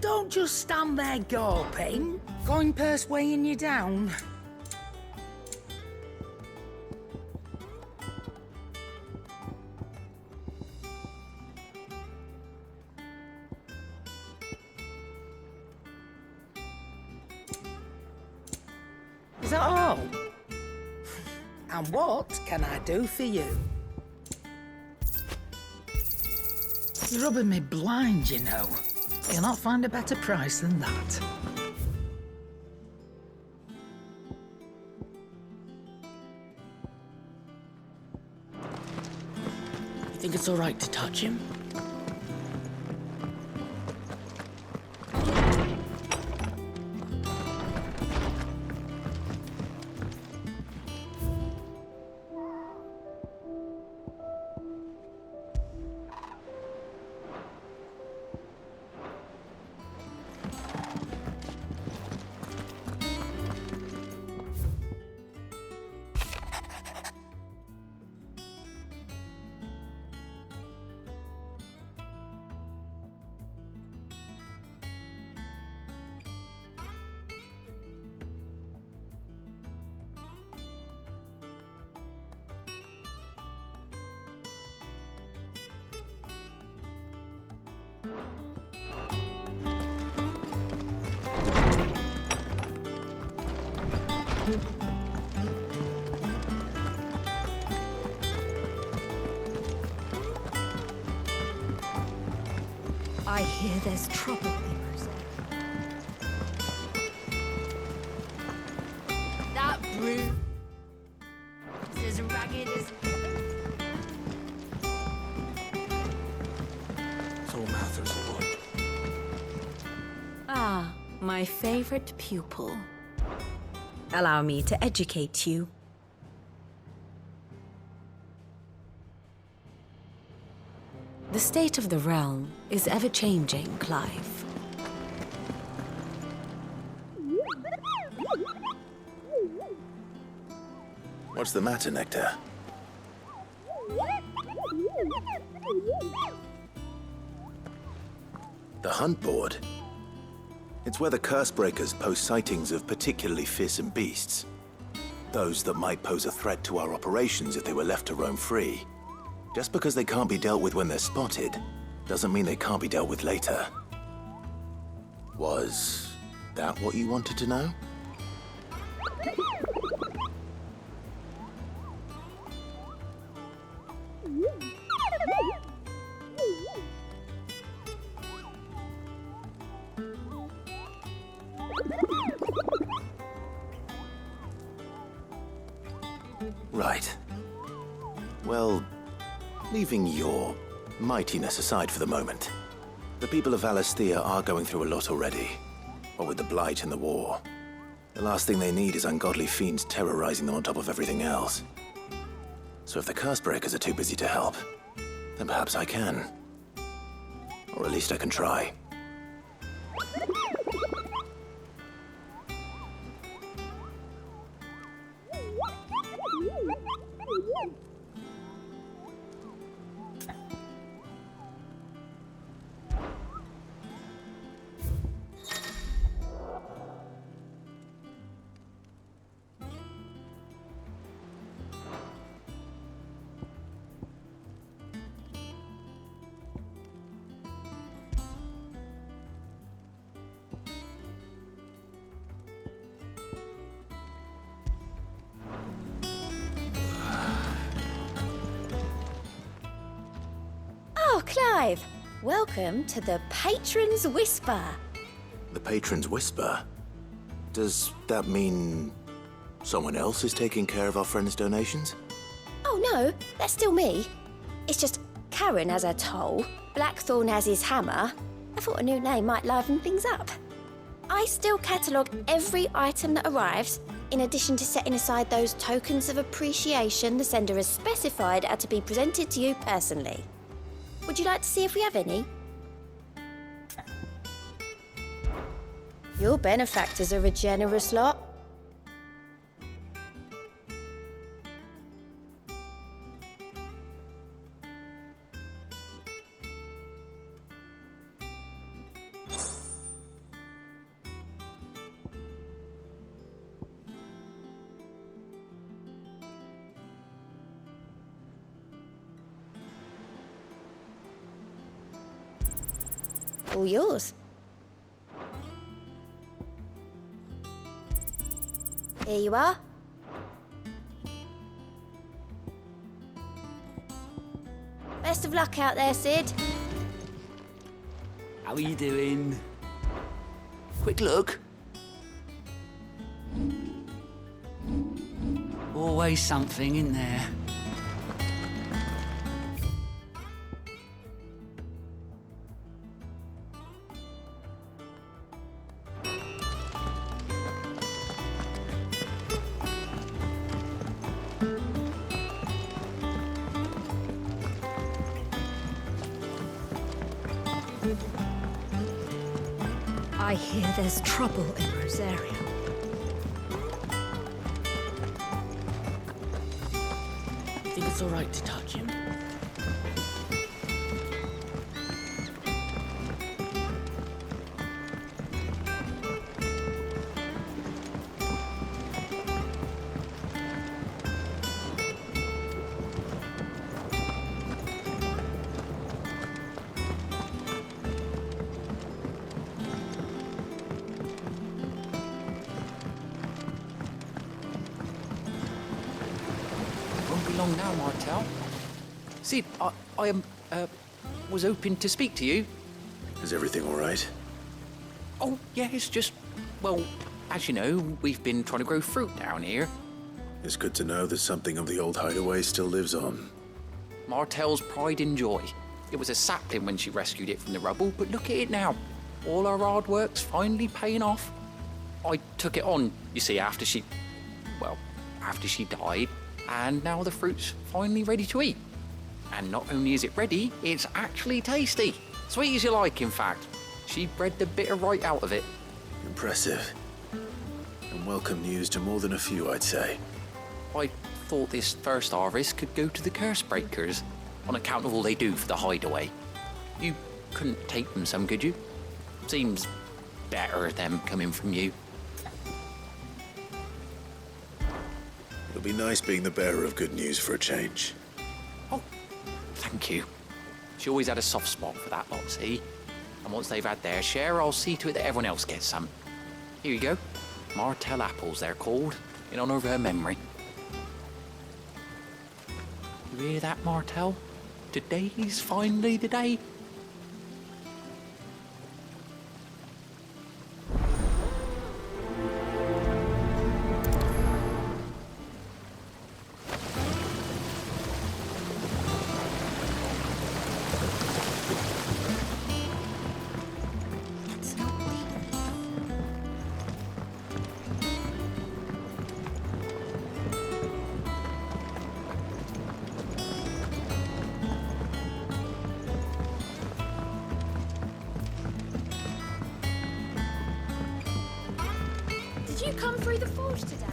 don't just stand there gawping. Coin purse weighing you down. Is that all? And what can I do for you? You're rubbing me blind, you know. You'll not find a better price than that. You think it's all right to touch him? I hear there's trouble, Peepers. That brute is as ragged as... So Mathers would. Ah, my favorite pupil. Allow me to educate you. The state of the realm is ever-changing, Clive. What's the matter, Nectar? The hunt board? It's where the curse breakers post sightings of particularly fearsome beasts. Those that might pose a threat to our operations if they were left to roam free. Just because they can't be dealt with when they're spotted, doesn't mean they can't be dealt with later. Was that what you wanted to know? Right. Well, leaving your mightiness aside for the moment, the people of Valisthea are going through a lot already. What with the Blight and the war. The last thing they need is ungodly fiends terrorizing them on top of everything else. So if the Cursebreakers are too busy to help, then perhaps I can. Or at least I can try. Oh, Clive! Welcome to the Patron's Whisper. The Patron's Whisper? Does that mean someone else is taking care of our friend's donations? Oh no, that's still me. It's just Karen has her toll, Blackthorn has his hammer. I thought a new name might liven things up. I still catalogue every item that arrives, in addition to setting aside those tokens of appreciation the sender has specified are to be presented to you personally. Would you like to see if we have any? Your benefactors are a generous lot. All yours. Here you are. Best of luck out there, Sid. How are you doing? Quick look. Always something in there. I hear there's trouble in Rosaria. Think it's all right to touch him? Won't be long now, Martel. Sid, I was hoping to speak to you. Is everything all right? Oh, yeah, it's just, well, as you know, we've been trying to grow fruit down here. It's good to know that something of the old hideaway still lives on. Martel's pride and joy. It was a sapling when she rescued it from the rubble, but look at it now. All our hard work's finally paying off. I took it on, you see, after she died, and now the fruit's finally ready to eat. And not only is it ready, it's actually tasty. Sweet as you like, in fact. She bred the bitter right out of it. Impressive. And welcome news to more than a few, I'd say. I thought this first harvest could go to the curse breakers, on account of all they do for the hideaway. You couldn't take them some, could you? Seems better them coming from you. It'll be nice being the bearer of good news for a change. Oh, thank you. She always had a soft spot for that lot, see? And once they've had their share, I'll see to it that everyone else gets some. Here you go. Martel apples, they're called, in honor of her memory. You hear that, Martel? Today's finally the day. Did you come through the forge today?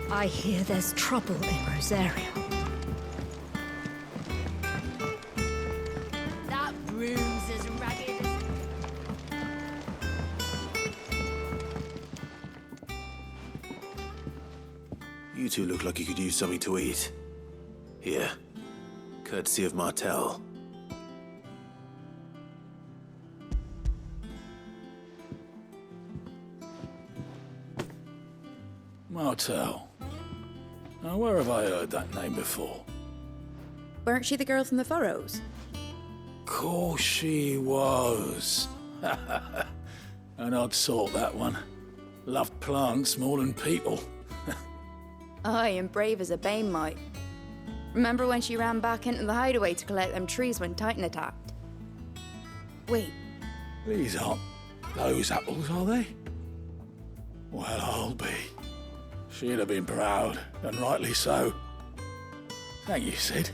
I hear there's trouble in Rosaria. That broom's as ragged as... You two look like you could use something to eat. Here, courtesy of Martel. Martel. Now, where have I heard that name before? Weren't she the girl from the Furrows? Course she was. An odd sort, that one. Loved plants more than people. Aye, and brave as a bane might. Remember when she ran back into the hideaway to collect them trees when Titan attacked? Wait, These aren't those apples, are they? Well, I'll be. She'd have been proud, and rightly so. Thank you, Sid.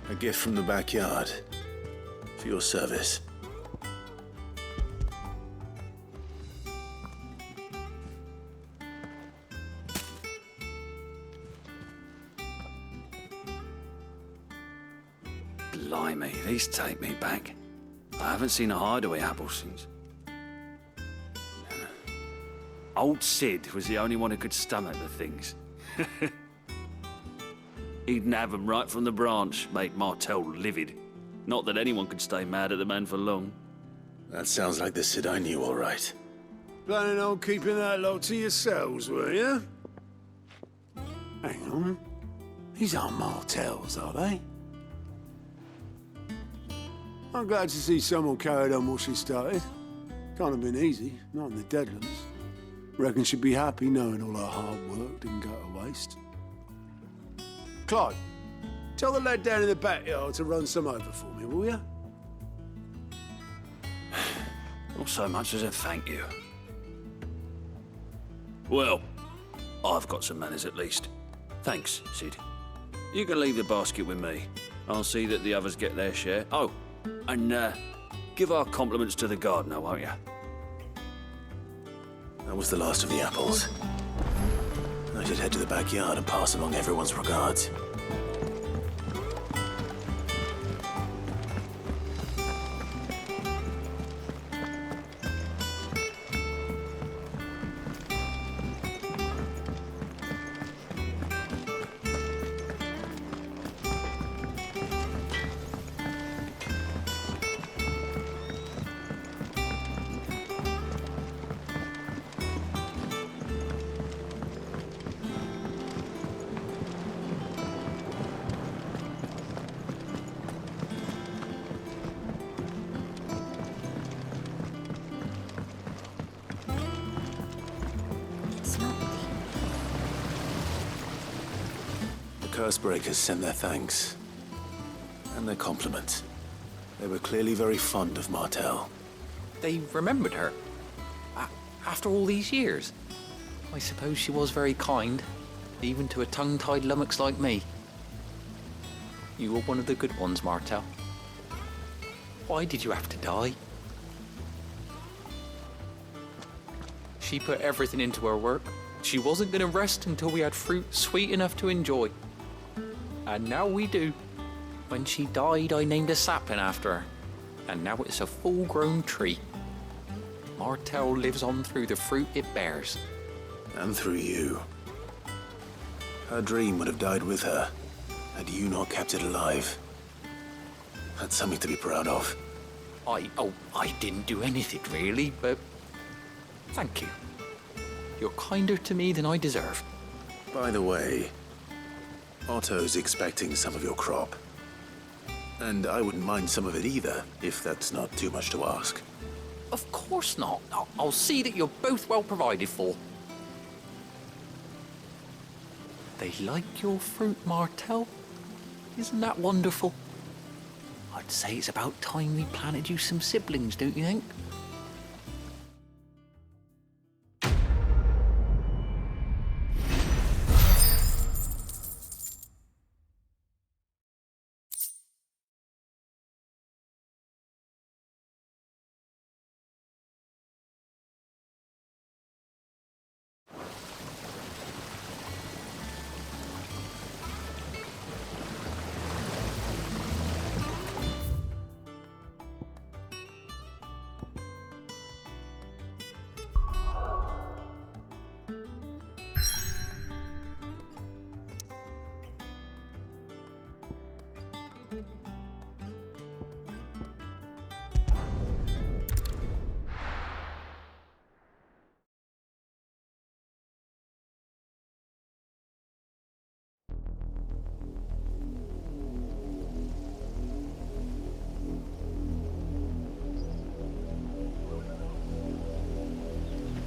A gift from the backyard. For your service. Blimey, these take me back. I haven't seen a hideaway apple since. Old Sid was the only one who could stomach the things. He'd nab 'em right from the branch, made Martel livid. Not that anyone could stay mad at the man for long. That sounds like the Sid I knew, all right. Planning on keeping that lot to yourselves, were you? Hang on. These aren't Martels, are they? I'm glad to see someone carried on what she started. Can't have been easy, not in the Deadlands. Reckon she'd be happy knowing all her hard work didn't go to waste. Clyde, tell the lad down in the backyard to run some over for me, will you? Not so much as a thank you. Well, I've got some manners at least. Thanks, Sid. You can leave the basket with me. I'll see that the others get their share. Oh, and give our compliments to the gardener, won't you? That was the last of the apples. I should head to the backyard and pass along everyone's regards. Cursebreakers sent their thanks. And their compliments. They were clearly very fond of Martel. They remembered her. After all these years. I suppose she was very kind, even to a tongue-tied lummox like me. You were one of the good ones, Martel. Why did you have to die? She put everything into her work. She wasn't going to rest until we had fruit sweet enough to enjoy. And now we do. When she died, I named a sapling after her. And now it's a full-grown tree. Martel lives on through the fruit it bears. And through you. Her dream would have died with her, had you not kept it alive. That's something to be proud of. I didn't do anything really, but thank you. You're kinder to me than I deserve. By the way, Otto's expecting some of your crop. And I wouldn't mind some of it either, if that's not too much to ask. Of course not. I'll see that you're both well provided for. They like your fruit, Martel. Isn't that wonderful? I'd say it's about time we planted you some siblings, don't you think?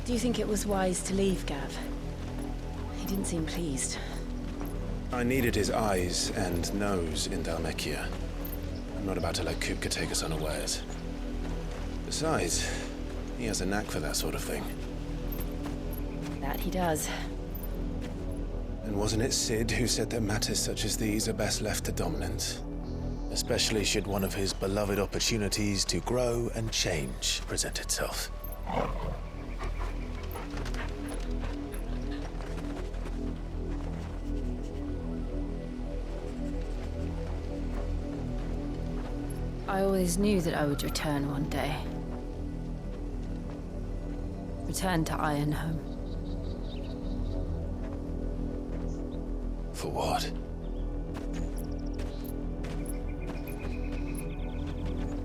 Do you think it was wise to leave, Gav? He didn't seem pleased. I needed his eyes and nose in Dhalmekia. I'm not about to let Kupka take us unawares. Besides, he has a knack for that sort of thing. That he does. And And wasn't it Sid who said that matters such as these are best left to dominance? Especially should one of his beloved opportunities to grow and change present itself. I always knew that I would return one day. Return to Ironhome. For what?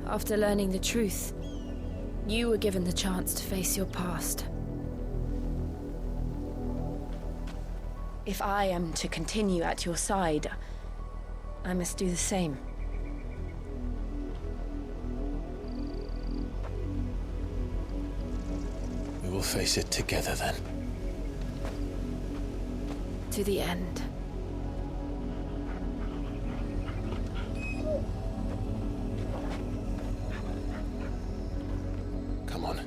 After learning the truth, you were given the chance to face your past. If I am to continue at your side, I must do the same. We will face it together then. To the end. Come on.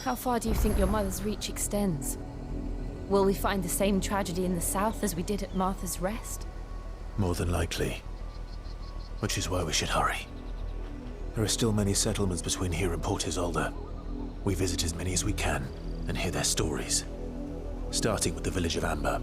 How far do you think your mother's reach extends? Will we find the same tragedy in the south as we did at Martha's Rest? More than likely. Which is why we should hurry. There are still many settlements between here and Port Isolde. We visit as many as we can and hear their stories. Starting with the village of Amber.